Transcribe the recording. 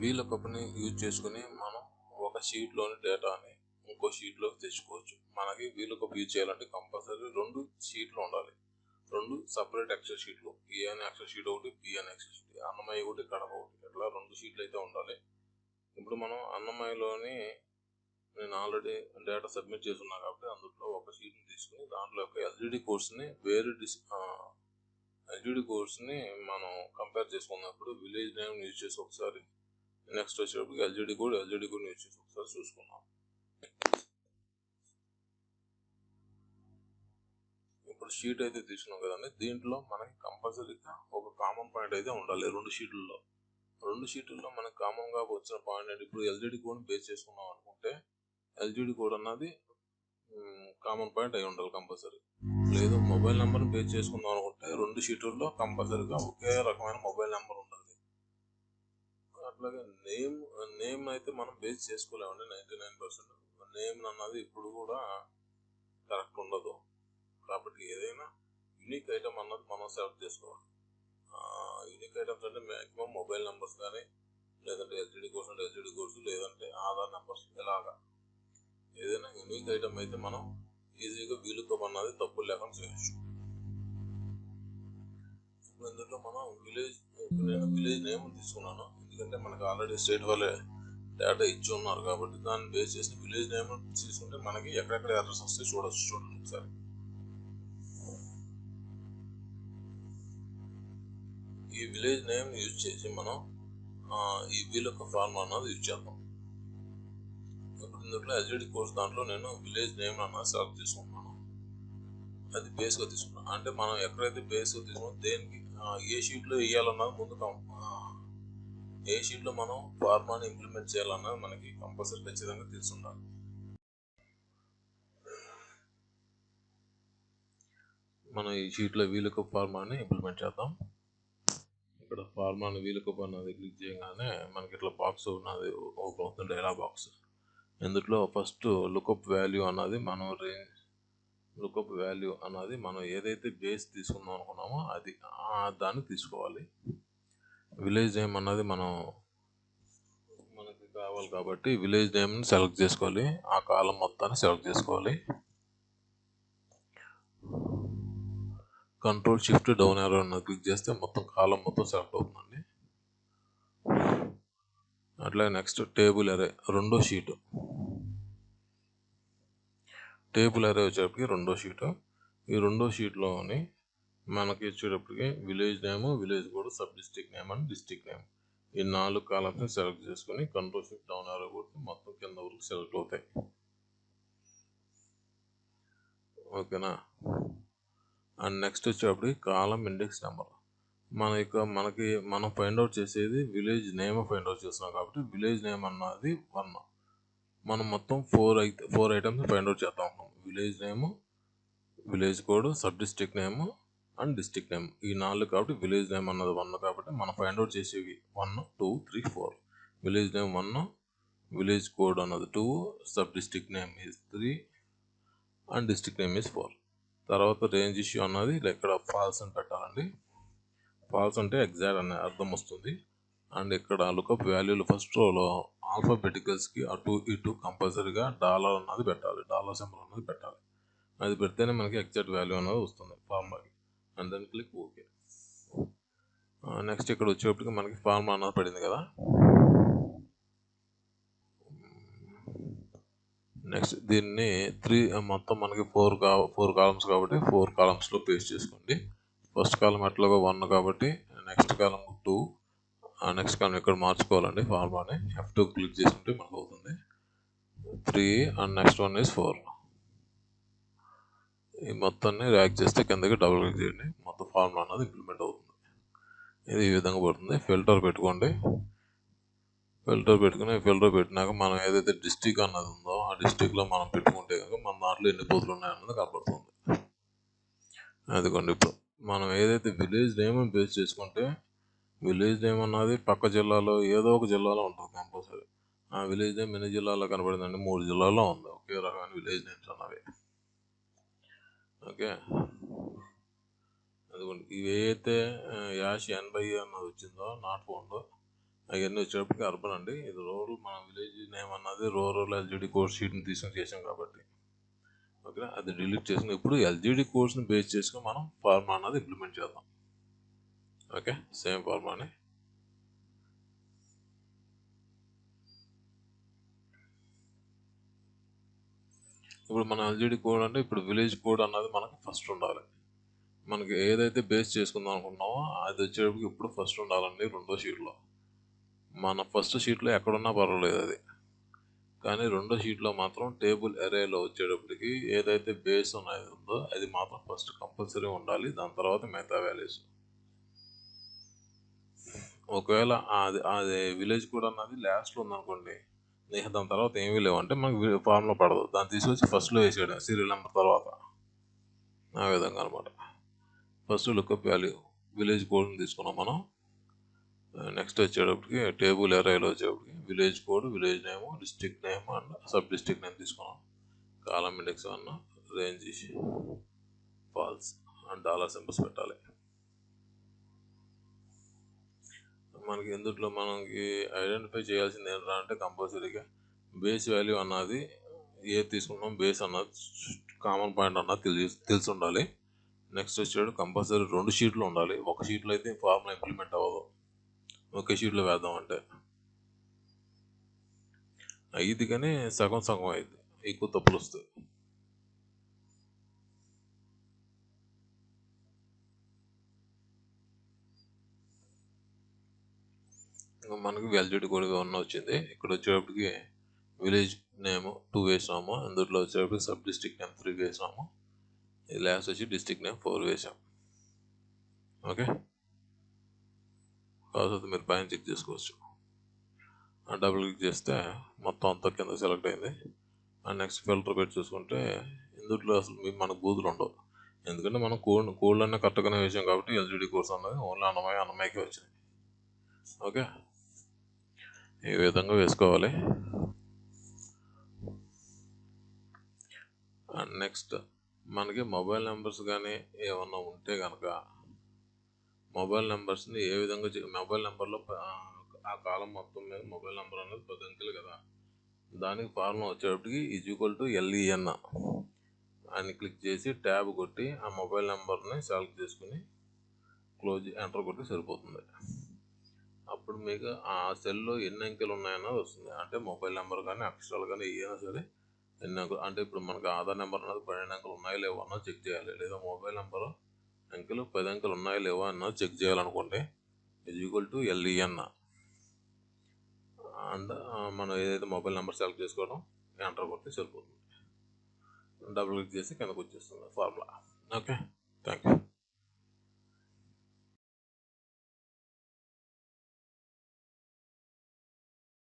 vlookupని use చేసుకుని మనం ఒక షీట్లోని డేటాని ఇంకో షీట్లోకి తెచ్చుకోవచ్చు. మనకి vlookup యూజ్ చేయాలంటే కంపల్సరీ 2 షీట్లు ఉండాలి. 2 సపరేట్ ఎక్సెల్ షీట్లు, ఏ అనే ఎక్సెల్ షీట్ ఒకటి, బి అనే ఎక్సెల్ షీట్, అన్నమయ్య ఒకటి, కడప ఒకటి, ఇట్లా 2 షీట్లు అయితే ఉండాలి. ఇప్పుడు మనం అన్నమయ్యలోని నేను ఆల్రెడీ డేటా సబ్మిట్ చేస్తున్నా కాబట్టి అందులో ఒక షీట్ని తీసుకుని దాంట్లో యొక్క ఎల్జిడి కోర్స్ని ఎల్జిడి కోర్స్ని మనం కంపేర్ చేసుకున్నప్పుడు విలేజ్ నేమ్ యూజ్ చేసి ఒకసారి, నెక్స్ట్ వచ్చేటప్పుడు ఎల్జిడి కోడ్ యూజ్ చేసి ఒకసారి చూసుకున్నాం. ఇప్పుడు షీట్ అయితే తీసుకున్నాం కదండి, దీంట్లో మనకి కంపల్సరీగా ఒక కామన్ పాయింట్ అయితే ఉండాలి. 2 షీట్లలో మనకి కామన్గా వచ్చిన పాయింట్ అంటే ఇప్పుడు ఎల్జిడి కోడ్ని బేస్ చేసుకున్నాం అనుకుంటే ఎల్జిడి కోడ్ అన్నది కామన్ పాయింట్ అయి ఉండాలి కంపల్సరీ. లేదు మొబైల్ నెంబర్ని బేస్ చేసుకుందాం అనుకుంటే 2 షీట్లలో కంపల్సరీగా ఒకే రకమైన మొబైల్ నెంబర్ ఉండాలి. అట్లాగే నేమ్ అయితే మనం బేస్ చేసుకోలేమండి. 99% నేమ్ అన్నది ఇప్పుడు కూడా కరెక్ట్ ఉండదు. కాబట్టి ఏదైనా యూనిక్ ఐటమ్ అన్నది మనం సెలెక్ట్ చేసుకోవాలి. యూనిక్ ఐటమ్స్ అంటే మ్యాక్సిమం మొబైల్ నెంబర్స్ కానీ, లేదంటే ఎల్జిడి కోర్సు, లేదంటే ఆధార్ నెంబర్స్, ఇలాగా ఏదైనా యూనిక్ ఐటమ్ అయితే మనం ఈజీగా vlookup అన్నది తప్పు లేకుండా చేయొచ్చు. ఇప్పుడు ఇందులో మనం నేను విలేజ్ నేమ్ తీసుకున్నాను, ఎందుకంటే మనకు ఆల్రెడీ స్టేట్ వాళ్ళే డేటా ఇచ్చి ఉన్నారు కాబట్టి దాన్ని బేస్ చేసి విలేజ్ నేమ్ తీసుకుంటే మనకి ఎక్కడెక్కడ ఎర్రర్స్ వస్తే చూడండి ఒకసారి. ఈ విలేజ్ నేమ్ యూజ్ చేసి మనం ఈ vlookup ఫార్ములా అన్నది యూజ్ చేద్దాం. ఇప్పుడు ఇందులో ఎల్జిడి కోర్స్ దాంట్లో నేను విలేజ్ నేమ్ అన్నది సెలెక్ట్ చేసుకుంటున్నాను. అది బేస్గా తీసుకున్నాను. అంటే మనం ఎక్కడైతే బేస్గా తీసుకున్నామో దేనికి ఏ షీట్లో వేయాలన్నది ముందు ఏ షీట్లో మనం ఫార్మాని ఇంప్లిమెంట్ చేయాలన్నది మనకి కంపల్సరీ ఖచ్చితంగా తెలిసి ఉండాలి. మనం ఈ షీట్లో vlookup ఫార్మాని ఇంప్లిమెంట్ చేద్దాం. ఇక్కడ ఫార్మాని vlookup అన్నది క్లిక్ చేయగానే మనకి ఇట్లా బాక్స్ ఉన్నది ఓపెన్ అవుతుంది, డైలాగ్ బాక్స్. ఇందులో ఫస్ట్ లుకప్ వాల్యూ అన్నది మనం ఏదైతే బేస్ తీసుకుందాం అనుకున్నామో అది దాన్ని తీసుకోవాలి. విలేజ్ నేమ్ అన్నది మనకి కావాలి కాబట్టి విలేజ్ నేమ్ని సెలెక్ట్ చేసుకోవాలి. ఆ కాలం మొత్తాన్ని సెలెక్ట్ చేసుకోవాలి. కంట్రోల్ షిఫ్ట్ డౌన్ యారో అన్నది క్లిక్ చేస్తే మొత్తం కాలం మొత్తం సెలెక్ట్ అవుతుందండి. అట్లాగే నెక్స్ట్ టేబుల్ అరే, రెండో షీటు. టేబుల్ అరే వచ్చేటప్పటికి రెండో షీటు. ఈ రెండో షీట్లోని మనకి వచ్చేటప్పటికి village name, village code, sub district name and district name, ఈ 4 కాలమ్స్ని సెలెక్ట్ చేసుకుని కంట్రోల్ షిఫ్ట్ డౌన్ యారో కొడితే మొత్తం కింద వరకు సెలెక్ట్ అవుతాయి. ఓకేనా. అండ్ నెక్స్ట్ వచ్చేటప్పటికి కాలం ఇండెక్స్ నెంబర్. మనం ఫైండ్ అవుట్ చేసేది విలేజ్ నేమ్ ఫైండ్ అవుట్ చేస్తున్నాం కాబట్టి విలేజ్ నేమ్ అన్నది 1. మనం మొత్తం 4 ఐటమ్స్ ఫైండ్ అవుట్ చేద్దాం. Village name, village code, sub district name and district name, ఈ 4 కాబట్టి విలేజ్ నేమ్ అన్నది 1 కాబట్టి మనం ఫైండ్ అవుట్ చేసేవి 1, 2, 3, 4. విలేజ్ నేమ్ 1, విలేజ్ కోడ్ అన్నది 2, sub district name is 3 and district name is 4. తర్వాత రేంజ్ ఇష్యూ అన్నది ఇక్కడ ఫాల్స్ అని పెట్టాలండి. ఫాల్స్ అంటే ఎగ్జాక్ట్ అనే అర్థం వస్తుంది. అండ్ ఇక్కడ లుకప్ వాల్యూలు ఫస్ట్ రోలో ఆల్ఫాబెటికల్స్కి అటు ఇటు కంపల్సరీగా డాలర్ అన్నది పెట్టాలి, డాలర్ సింబల్ అన్నది పెట్టాలి. అది పెడితేనే మనకి ఎగ్జాక్ట్ వాల్యూ అనేది వస్తుంది ఫార్ములాకి. And then click okay. Next ఇక్కడ వచ్చేటప్పటికి మనకి ఫార్ములా అన్నది పడింది కదా. నెక్స్ట్ దీన్ని మొత్తం మనకి 4 కాలమ్స్ కాబట్టి 4 కాలమ్స్లో పేస్ట్ చేసుకోండి. ఫస్ట్ కాలం అట్లాగా 1 కాబట్టి నెక్స్ట్ కాలం 2, నెక్స్ట్ కాలం ఇక్కడ మార్చుకోవాలండి. ఫార్ములాని F2 క్లిక్ చేసుకుంటే మనకు అవుతుంది 3 అండ్ నెక్స్ట్ వన్ ఈజ్ 4. ఈ మొత్తాన్ని ర్యాక్ చేస్తే కిందకి డబుల్ క్లిక్ చేయండి, మొత్తం ఫార్ములా అన్నది ఇంప్లిమెంట్ అవుతుంది. ఇది ఈ విధంగా పడుతుంది. ఫిల్టర్ పెట్టుకోండి. ఫిల్టర్ పెట్టినాక మనం ఏదైతే డిస్ట్రిక్ట్ అన్నది ఉందో ఆ డిస్ట్రిక్ట్లో మనం పెట్టుకుంటే కనుక మన దాంట్లో ఎన్ని బూతులు ఉన్నాయన్నది కనపడుతుంది. అదిగోండి ఇప్పుడు మనం ఏదైతే విలేజ్ నేమ్ బేస్ చేసుకుంటే విలేజ్ నేమ్ అన్నది పక్క జిల్లాలో ఏదో ఒక జిల్లాలో ఉంటుంది కంపల్సరీ. ఆ విలేజ్ నేమ్ ఎన్ని జిల్లాలో కనపడిందండి? 3 జిల్లాల్లో ఉంది ఒకే రకమైన విలేజ్ నేమ్స్ అన్నవి. ఓకే, అదిగోండి ఇవి ఏదైతే యాష్ 80 అన్నది వచ్చిందో నాట్ ఫౌండ్, అవన్నీ వచ్చేటప్పటికి అర్బన్ అండి. ఇది రూరల్, మన విలేజ్ నేమ్ అన్నది రూరల్ ఎల్జిడి కోర్స్ షీట్ని తీసుకొని చేసాం కాబట్టి ఓకే, అది డిలీట్ చేసుకుని ఇప్పుడు ఎల్జిడి కోర్స్ని బేస్ చేసుకుని మనం ఫార్ములా అన్నది ఇంప్లిమెంట్ చేద్దాం. ఓకే, సేమ్ ఫార్ములాని ఇప్పుడు మన ఎల్జిడి కోడ్ అంటే ఇప్పుడు విలేజ్ కోడ్ అన్నది మనకి ఫస్ట్ ఉండాలి. మనకి ఏదైతే బేస్ చేసుకుందాం అనుకున్నామో అది వచ్చేటప్పటికి ఇప్పుడు ఫస్ట్ ఉండాలండి రెండో షీట్లో. మన ఫస్ట్ షీట్లో ఎక్కడున్నా పర్వాలేదు అది, కానీ రెండో షీట్లో మాత్రం టేబుల్ అరేలో వచ్చేటప్పటికి ఏదైతే బేస్ ఉన్నది ఉందో అది మాత్రం ఫస్ట్ కంపల్సరీ ఉండాలి. దాని తర్వాత మిగతా వాల్యూస్. ఒకవేళ అది విలేజ్ కోడ్ అన్నది లాస్ట్లో ఉందనుకోండి, నీకు దాని తర్వాత ఏమీ లేవు అంటే మనకు ఫార్ములా పడదు. దాన్ని తీసుకొచ్చి ఫస్ట్లో వేసేయడం సీరియల్ నెంబర్ తర్వాత, ఆ విధంగా అనమాట. ఫస్ట్ లుకప్ వాల్యూ విలేజ్ కోడ్ని తీసుకున్నాం మనం. నెక్స్ట్ వచ్చేటప్పటికి టేబుల్ అరేలో వచ్చేటప్పటికి village code, village name, district name and sub district name తీసుకున్నాం. Column index 1, range false and dollar symbols పెట్టాలి. మనకి ఇందులో మనకి ఐడెంటిఫై చేయాల్సింది ఏంటంటే అంటే కంపల్సరీగా బేస్ వాల్యూ అన్నది ఏది తీసుకున్నాం, బేస్ అన్నది కామన్ పాయింట్ అన్నది తెలిసి ఉండాలి. నెక్స్ట్ వచ్చేటప్పుడు కంపల్సరీ 2 షీట్లు ఉండాలి. ఒక షీట్లో అయితే ఫార్ములా ఇంప్లిమెంట్ అవ్వదు, ఒకే షీట్లో వేద్దామంటే అయ్యిద్ది కానీ సగం సగం అయ్యిద్ది, ఎక్కువ తప్పులు వస్తాయి. మనకి ఎల్జిడి కోడ్ 1 వచ్చింది. ఇక్కడ వచ్చేటప్పటికి విలేజ్ నేమ్ 2 వేసాము, అందులో వచ్చేటప్పటికి సబ్ డిస్ట్రిక్ట్ నేమ్ 3 వేసాము, లాస్ట్ వచ్చి డిస్ట్రిక్ట్ నేమ్ 4 వేసాం. ఓకే, కాకపోతే మీరు పైన చెక్ చేసుకోవచ్చు. డబుల్ క్లిక్ చేస్తే మొత్తం అంతా కింద సెలెక్ట్ అయింది. అండ్ నెక్స్ట్ ఫిల్టర్ పెట్టి చూసుకుంటే ఇందులో అసలు మనకు బూతులు ఉండవు, ఎందుకంటే మనం కోడ్లన్నీ కరెక్ట్గానే వేసాం కాబట్టి ఎల్జిడి కోర్స్ అన్నది ఓన్లీ అన్నమయ్యకే వచ్చింది. ఓకే, ఈ విధంగా వేసుకోవాలి. అండ్ నెక్స్ట్ మనకి మొబైల్ నెంబర్స్ కానీ ఏమన్నా ఉంటే కనుక మొబైల్ నెంబర్స్ని ఏ విధంగా మొబైల్ నెంబర్లో ఆ కాలం మొత్తం మీద మొబైల్ నెంబర్ అనేది 10 అంకెలు కదా, దానికి ఫార్ములా వచ్చేటప్పటికి LEN అని క్లిక్ చేసి ట్యాబ్ కొట్టి ఆ మొబైల్ నెంబర్ని సెలెక్ట్ చేసుకుని క్లోజ్ ఎంటర్ కొట్టి సరిపోతుంది. అప్పుడు మీకు ఆ సెల్లో ఎన్ని అంకెలు ఉన్నాయన్నది వస్తుంది. అంటే మొబైల్ నెంబర్ కానీ అక్షరాలు కానీ ఏదైనా సరే ఎన్ని అంకెలు అంటే ఇప్పుడు మనకు ఆధార్ నెంబర్ అన్నది 12 అంకెలు ఉన్నాయో లేవో అన్నది చెక్ చేయాలి, లేదా మొబైల్ నెంబర్ అంకెలు 10 అంకెలు ఉన్నాయో లేవో అన్నది చెక్ చేయాలనుకోండి LEN అండ్ మనం ఏదైతే మొబైల్ నెంబర్ సెలెక్ట్ చేసుకోవడం ఎంటర్ కొట్టి సరిపోతుంది. డబుల్ క్లిక్ చేసి కిందకు వచ్చేస్తుంది ఫార్ములా. Okay, thank you.